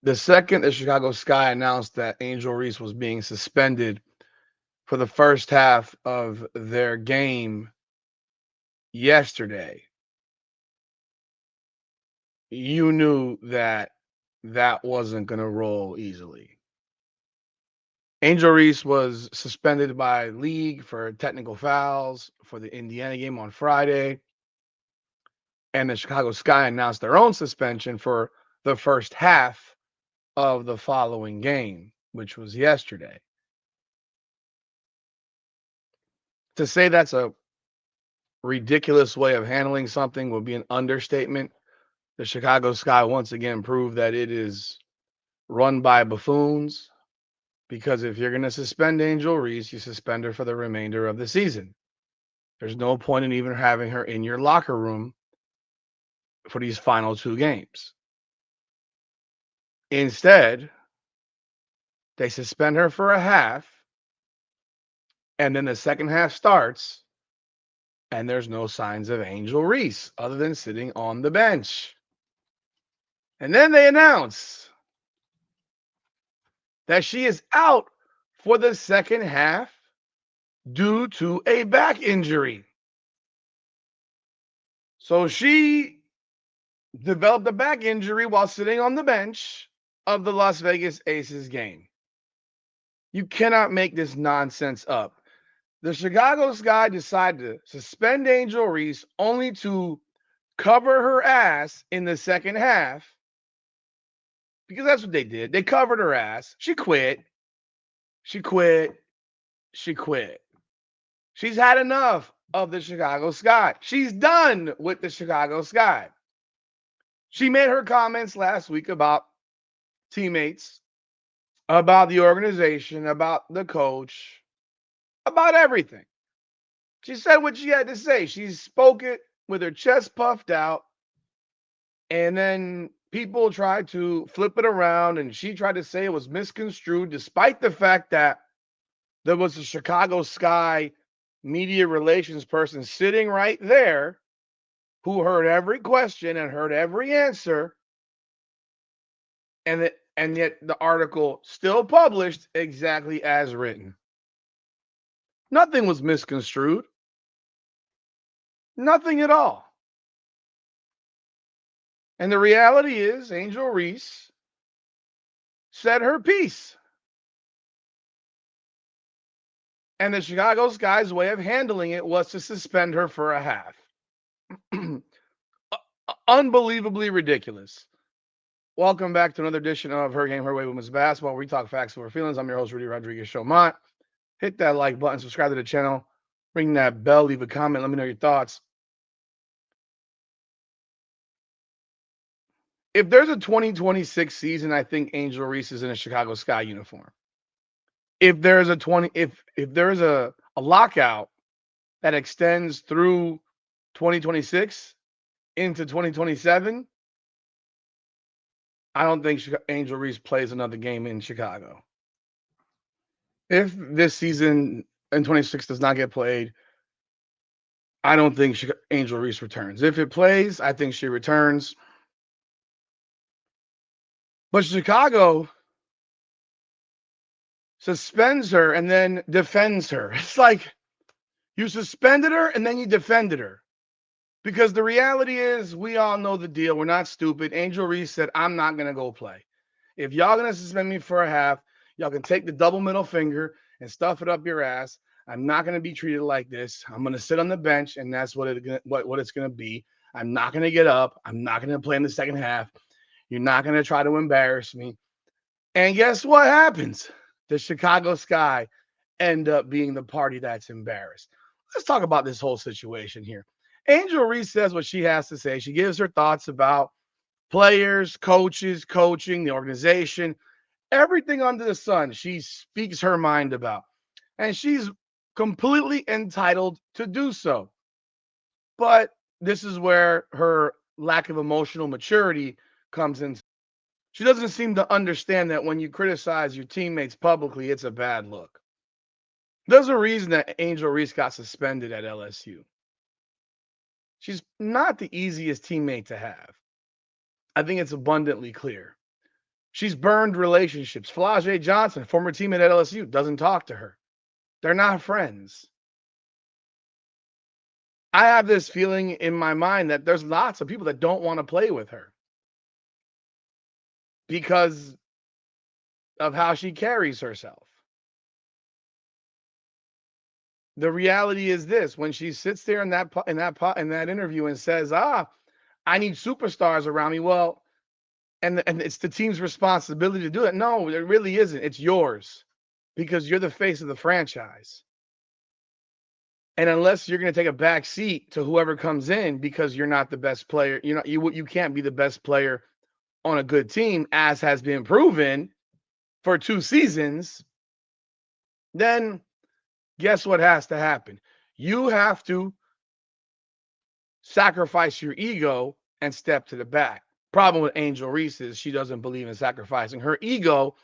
The second the Chicago Sky announced that Angel Reese was being suspended for the first half of their game yesterday, you knew that that wasn't going to roll easily. Angel Reese was suspended by league for technical fouls for the Indiana game on Friday, and the Chicago Sky announced their own suspension for the first half of the following game, which was yesterday. To say that's a ridiculous way of handling something would be an understatement. The Chicago Sky once again proved that it is run by buffoons, because if you're going to suspend Angel Reese, you suspend her for the remainder of the season. There's no point in even having her in your locker room for these final two games. Instead, they suspend her for a half, and then the second half starts, and there's no signs of Angel Reese other than sitting on the bench. And then they announce that she is out for the second half due to a back injury. So she developed a back injury while sitting on the bench of the Las Vegas Aces game. You cannot make this nonsense up. The Chicago Sky decided to suspend Angel Reese only to cover her ass in the second half, because that's what they did. They covered her ass. She quit. She quit. She quit. She's had enough of the Chicago Sky. She's done with the Chicago Sky. She made her comments last week about teammates, about the organization, about the coach, about everything. She said what she had to say. She spoke it with her chest puffed out, and then people tried to flip it around, and she tried to say it was misconstrued, despite the fact that there was a Chicago Sky media relations person sitting right there who heard every question and heard every answer, and yet the article still published exactly as written. Nothing was misconstrued. Nothing at all. And the reality is, Angel Reese said her piece. And the Chicago Sky's way of handling it was to suspend her for a half. Unbelievably ridiculous. Welcome back to another edition of Her Game, Her Way Women's Basketball, where we talk facts over feelings. I'm your host, Rudy Rodriguez Showmont. Hit that like button, subscribe to the channel, ring that bell, leave a comment, let me know your thoughts. If there's a 2026 season, I think Angel Reese is in a Chicago Sky uniform. If there's a lockout that extends through 2026 into 2027, I don't think Angel Reese plays another game in Chicago. If this season in 26 does not get played, I don't think Angel Reese returns. If it plays, I think she returns. But Chicago suspends her and then defends her. It's like you suspended her and then you defended her. Because the reality is, we all know the deal. We're not stupid. Angel Reese said, I'm not going to go play. If y'all going to suspend me for a half, y'all can take the double middle finger and stuff it up your ass. I'm not going to be treated like this. I'm going to sit on the bench, and that's what it's going to be. I'm not going to get up. I'm not going to play in the second half. You're not going to try to embarrass me. And guess what happens? The Chicago Sky end up being the party that's embarrassed. Let's talk about this whole situation here. Angel Reese says what she has to say. She gives her thoughts about players, coaches, coaching, the organization, everything under the sun. She speaks her mind about. And she's completely entitled to do so. But this is where her lack of emotional maturity comes in. She doesn't seem to understand that when you criticize your teammates publicly, it's a bad look. There's a reason that Angel Reese got suspended at LSU. She's not the easiest teammate to have. I think it's abundantly clear. She's burned relationships. Flau'jae Johnson, former teammate at LSU, doesn't talk to her. They're not friends. I have this feeling in my mind that there's lots of people that don't want to play with her because of how she carries herself. The reality is this: when she sits there in that interview and says, I need superstars around me. Well, and it's the team's responsibility to do it. No, it really isn't. It's yours because you're the face of the franchise. And unless you're going to take a back seat to whoever comes in because you're not the best player, you can't be the best player on a good team, as has been proven for 2 seasons, then guess what has to happen? You have to sacrifice your ego and step to the back. Problem with Angel Reese is she doesn't believe in sacrificing her ego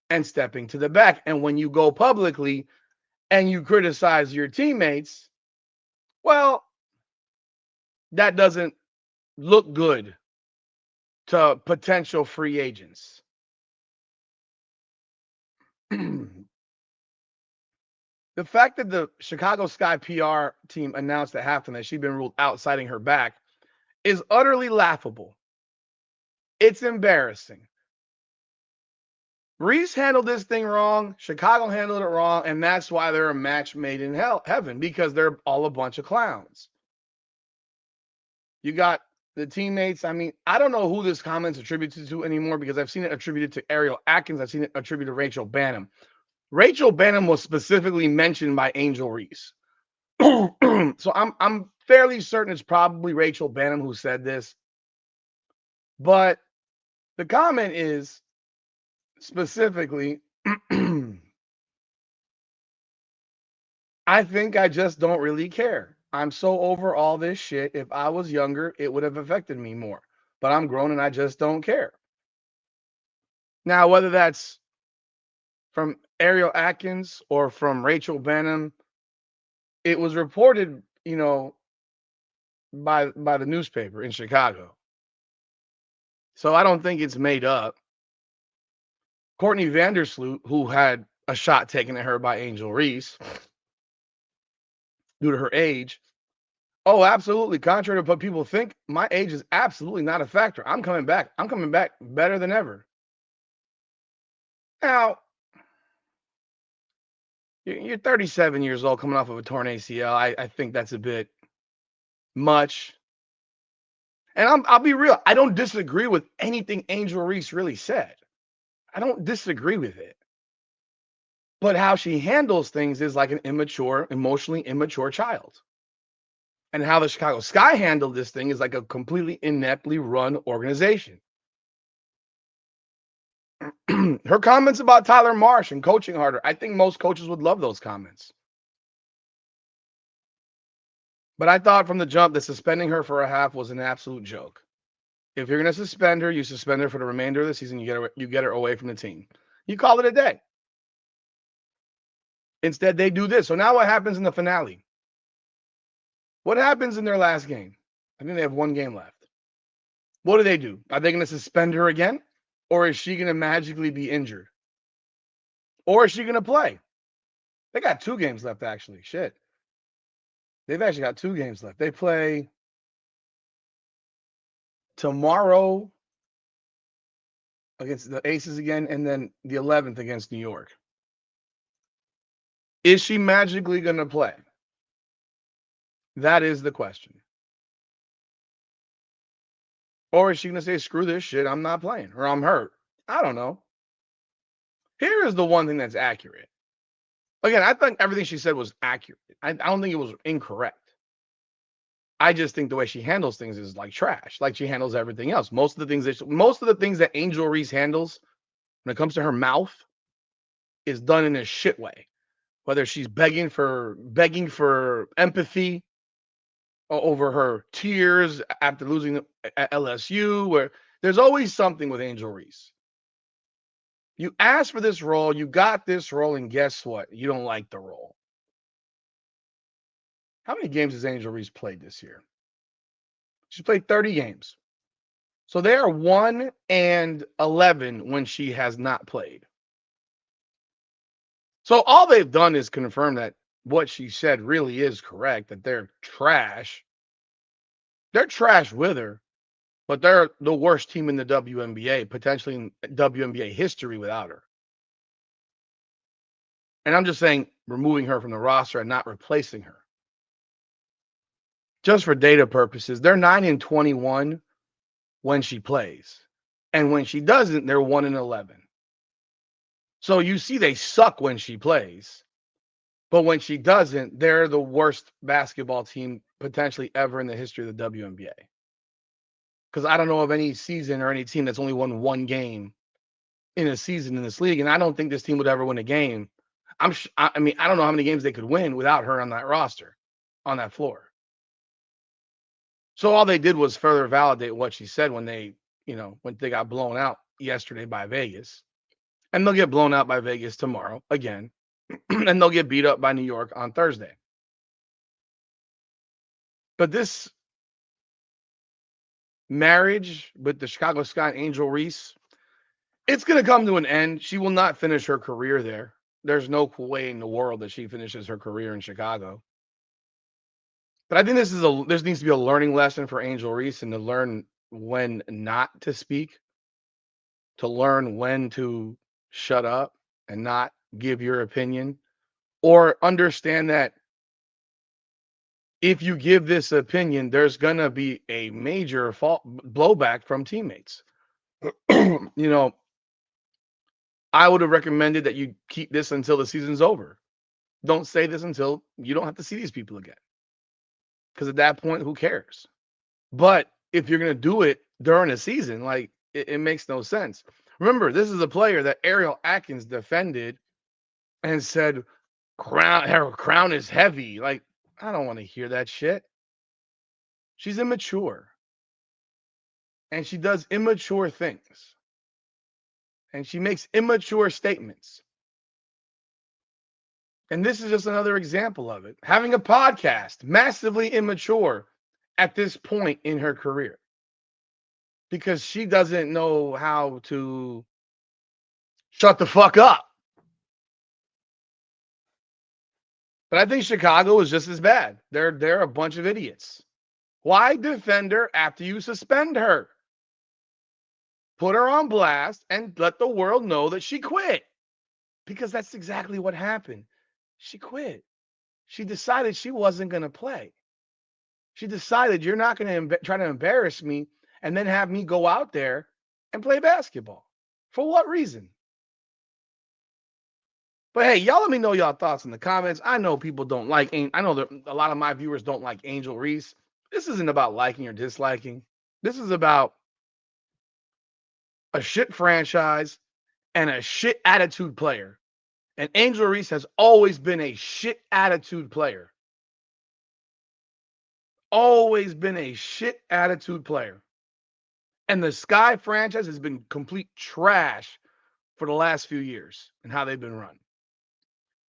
and stepping to the back. And when you go publicly and you criticize your teammates, well, that doesn't look good to potential free agents. The fact that the Chicago Sky PR team announced at halftime that she'd been ruled out, citing her back, is utterly laughable. It's embarrassing. Reese handled this thing wrong. Chicago handled it wrong. And that's why they're a match made in heaven, because they're all a bunch of clowns. You got the teammates. I mean, I don't know who this comment's attributed to anymore because I've seen it attributed to Ariel Atkins. I've seen it attributed to Rachel Bannum. Rachel Bannum was specifically mentioned by Angel Reese. So I'm fairly certain it's probably Rachel Bannum who said this. But the comment is specifically, I think I just don't really care. I'm so over all this shit. If I was younger, it would have affected me more. But I'm grown and I just don't care. Now, whether that's from Ariel Atkins or from Rachel Bannum, it was reported, by the newspaper in Chicago. So I don't think it's made up. Courtney Vandersloot, who had a shot taken at her by Angel Reese due to her age. Oh, absolutely. Contrary to what people think, my age is absolutely not a factor. I'm coming back. I'm coming back better than ever. Now, you're 37 years old coming off of a torn ACL. I think that's a bit much. And I'll be real. I don't disagree with anything Angel Reese really said. I don't disagree with it. But how she handles things is like an immature, emotionally immature child. And how the Chicago Sky handled this thing is like a completely ineptly run organization. Her comments about Tyler Marsh and coaching harder, I think most coaches would love those comments. But I thought from the jump that suspending her for a half was an absolute joke. If you're going to suspend her, you suspend her for the remainder of the season. You get her away from the team. You call it a day. Instead, they do this. So now what happens in the finale? What happens in their last game? I think they have 1 game left. What do? Are they going to suspend her again? Or is she going to magically be injured? Or is she going to play? They got 2 games left, actually. Shit. They've actually got 2 games left. They play tomorrow against the Aces again, and then the 11th against New York. Is she magically going to play? That is the question. Or is she going to say, screw this shit, I'm not playing, or I'm hurt? I don't know. Here is the one thing that's accurate. Again, I think everything she said was accurate. I don't think it was incorrect. I just think the way she handles things is like trash, like she handles everything else. Most of the things that Angel Reese handles when it comes to her mouth is done in a shit way. Whether she's begging for empathy over her tears after losing at LSU, where there's always something with Angel Reese. You asked for this role, you got this role, and guess what? You don't like the role. How many games has Angel Reese played this year? She's played 30 games. So they are 1-11 when she has not played. So all they've done is confirm that what she said really is correct, that they're trash. They're trash with her, but they're the worst team in the WNBA, potentially in WNBA history without her. And I'm just saying removing her from the roster and not replacing her. Just for data purposes, they're 9-21 when she plays. And when she doesn't, they're 1-11. So you see they suck when she plays. But when she doesn't, they're the worst basketball team potentially ever in the history of the WNBA. Because I don't know of any season or any team that's only won one game in a season in this league, and I don't think this team would ever win a game. I mean, I don't know how many games they could win without her on that roster, on that floor. So all they did was further validate what she said when when they got blown out yesterday by Vegas, and they'll get blown out by Vegas tomorrow again, and they'll get beat up by New York on Thursday. But this marriage with the Chicago Sky Angel Reese, it's going to come to an end. She will not finish her career there. There's no way in the world that she finishes her career in Chicago. But I think this needs to be a learning lesson for Angel Reese, and to learn when not to speak, to learn when to shut up and not give your opinion, or understand that if you give this opinion, there's going to be a major blowback from teammates. I would have recommended that you keep this until the season's over. Don't say this until you don't have to see these people again. Because at that point, who cares? But if you're going to do it during a season, like it makes no sense. Remember, this is a player that Ariel Atkins defended and said, her crown is heavy. Like, I don't want to hear that shit. She's immature. And she does immature things. And she makes immature statements. And this is just another example of it. Having a podcast, massively immature at this point in her career. Because she doesn't know how to shut the fuck up. But I think Chicago is just as bad. They're a bunch of idiots. Why defend her after you suspend her? Put her on blast and let the world know that she quit. Because that's exactly what happened. She quit. She decided she wasn't going to play. She decided you're not going to try to embarrass me and then have me go out there and play basketball. For what reason? But hey, y'all let me know y'all thoughts in the comments. I know people don't like, I know that a lot of my viewers don't like Angel Reese. This isn't about liking or disliking. This is about a shit franchise and a shit attitude player. And Angel Reese has always been a shit attitude player. Always been a shit attitude player. And the Sky franchise has been complete trash for the last few years and how they've been run.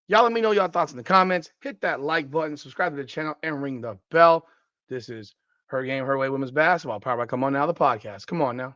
Y'all let me know your thoughts in the comments. Hit that like button, subscribe to the channel, and ring the bell. This is Her Game, Her Way Women's Basketball, powered by Come On Now, the podcast. Come on now.